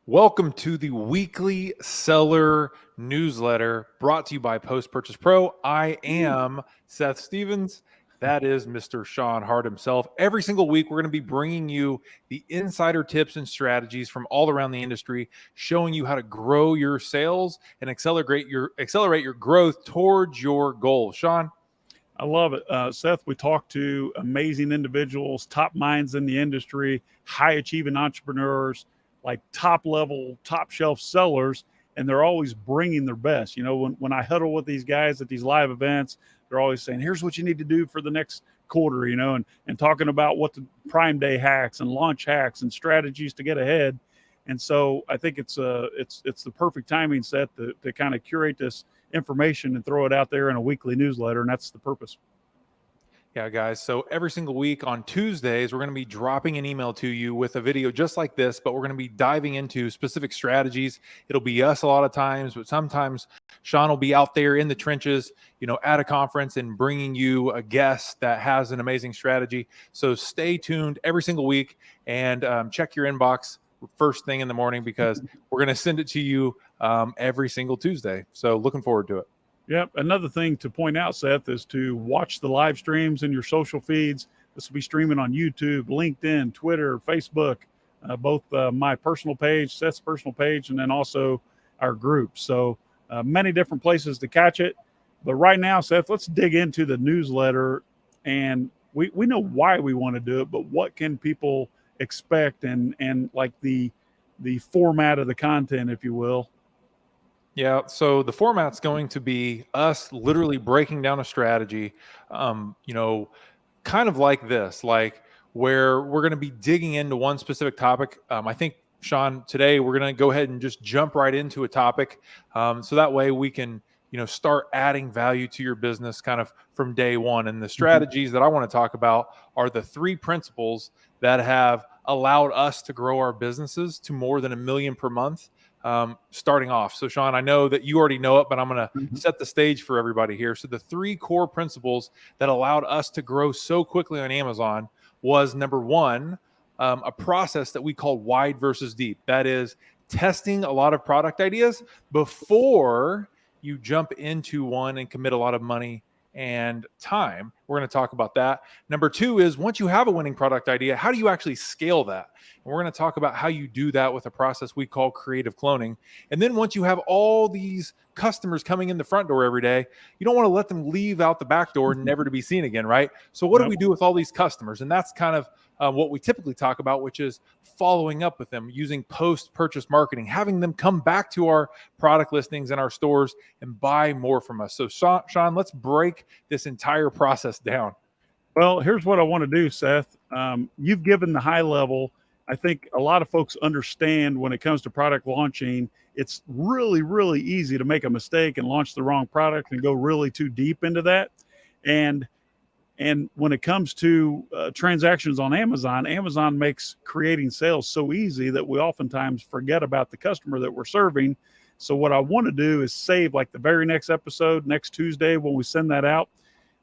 Welcome to the weekly seller newsletter brought to you by Post Purchase Pro. I am Seth Stevens. That is Mr. Shawn Hart himself. Every single week, we're going to be bringing you the insider tips and strategies from all around the industry, showing you how to grow your sales and accelerate your growth towards your goal. Shawn? I love it. Seth, we talk to amazing individuals, top minds in the industry, high achieving entrepreneurs, like top level, top shelf sellers, and they're always bringing their best. You know, when I huddle with these guys at these live events, they're always saying, here's what you need to do for the next quarter, and talking about what the Prime Day hacks and launch hacks and strategies to get ahead. And so I think it's the perfect timing, Seth, to kind of curate this information and throw it out there in a weekly newsletter, and that's the purpose. Yeah, guys. So every single week on Tuesdays, we're going to be dropping an email to you with a video just like this, but we're going to be diving into specific strategies. It'll be us a lot of times, but sometimes Shawn will be out there in the trenches, at a conference and bringing you a guest that has an amazing strategy. So stay tuned every single week and check your inbox first thing in the morning because we're going to send it to you every single Tuesday. So looking forward to it. Yep. Another thing to point out, Seth, is to watch the live streams in your social feeds. This will be streaming on YouTube, LinkedIn, Twitter, Facebook, both my personal page, Seth's personal page, and then also our group. So many different places to catch it. But right now, Seth, let's dig into the newsletter. And we know why we want to do it, but what can people expect and like the format of the content, if you will. Yeah, so the format's going to be us literally breaking down a strategy, kind of like this, like where we're going to be digging into one specific topic. I think, Shawn, today we're going to go ahead and just jump right into a topic, so that way we can, start adding value to your business kind of from day one. And the strategies that I want to talk about are the three principles that have allowed us to grow our businesses to more than $1 million per month. Starting off. So Shawn, I know that you already know it, but I'm going to set the stage for everybody here. So the three core principles that allowed us to grow so quickly on Amazon was number one, a process that we call wide versus deep. That is testing a lot of product ideas before you jump into one and commit a lot of money and time. We're going to talk about that. Number two is once you have a winning product idea, how do you actually scale that? And we're going to talk about how you do that with a process we call creative cloning. And then once you have all these customers coming in the front door every day, you don't want to let them leave out the back door never to be seen again, right? So what do we do with all these customers? And that's kind of what we typically talk about, which is following up with them using post-purchase marketing, having them come back to our product listings in our stores and buy more from us. So Shawn, let's break this entire process down. Well, here's what I want to do, Seth. You've given the high level. I think a lot of folks understand when it comes to product launching, it's really, really easy to make a mistake and launch the wrong product and go really too deep into that. And when it comes to transactions on Amazon, Amazon makes creating sales so easy that we oftentimes forget about the customer that we're serving. So what I want to do is save like the very next episode, next Tuesday, when we send that out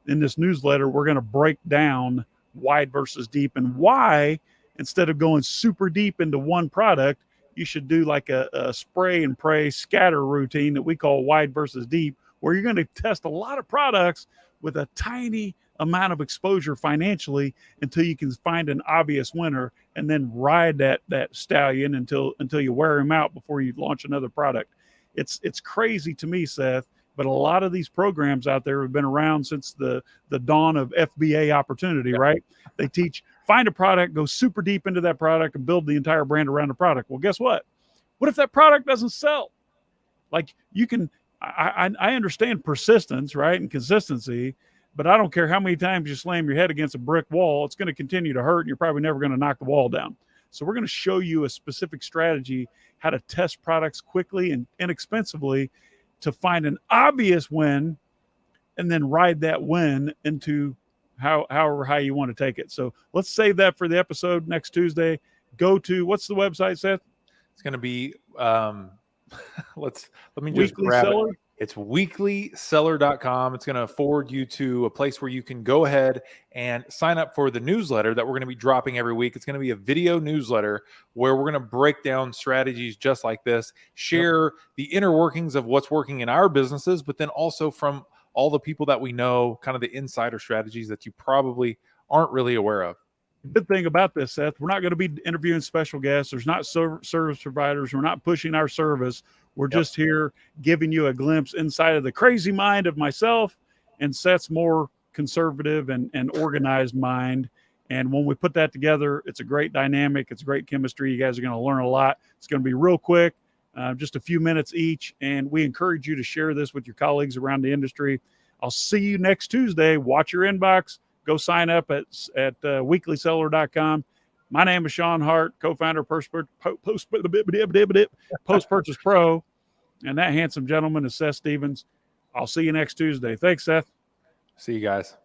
in this newsletter, we're going to break down wide versus deep and why, instead of going super deep into one product, you should do like a spray and pray scatter routine that we call wide versus deep, where you're going to test a lot of products with a tiny amount of exposure financially until you can find an obvious winner and then ride that stallion until you wear him out before you launch another product. It's crazy to me, Seth, but a lot of these programs out there have been around since the dawn of FBA opportunity, right? They teach, find a product, go super deep into that product and build the entire brand around the product. Well, guess what? What if that product doesn't sell? Like I understand persistence, right? And consistency, but I don't care how many times you slam your head against a brick wall, it's going to continue to hurt and you're probably never going to knock the wall down. So we're going to show you a specific strategy, how to test products quickly and inexpensively to find an obvious win and then ride that win into however high you want to take it. So let's save that for the episode next Tuesday. Go to, what's the website, Seth? It's going to be, let me just Weekly grab Seller? it. It's weeklyseller.com. It's going to forward you to a place where you can go ahead and sign up for the newsletter that we're going to be dropping every week. It's going to be a video newsletter where we're going to break down strategies just like this, share the inner workings of what's working in our businesses, but then also from all the people that we know, kind of the insider strategies that you probably aren't really aware of. Good thing about this, Seth, we're not going to be interviewing special guests. There's not service providers. We're not pushing our service. We're just here giving you a glimpse inside of the crazy mind of myself and Seth's more conservative and organized mind. And when we put that together, it's a great dynamic. It's great chemistry. You guys are going to learn a lot. It's going to be real quick, just a few minutes each. And we encourage you to share this with your colleagues around the industry. I'll see you next Tuesday. Watch your inbox. Go sign up at weeklyseller.com. My name is Shawn Hart, co-founder of Post Purchase Pro, and that handsome gentleman is Seth Stevens. I'll see you next Tuesday. Thanks, Seth. See you guys.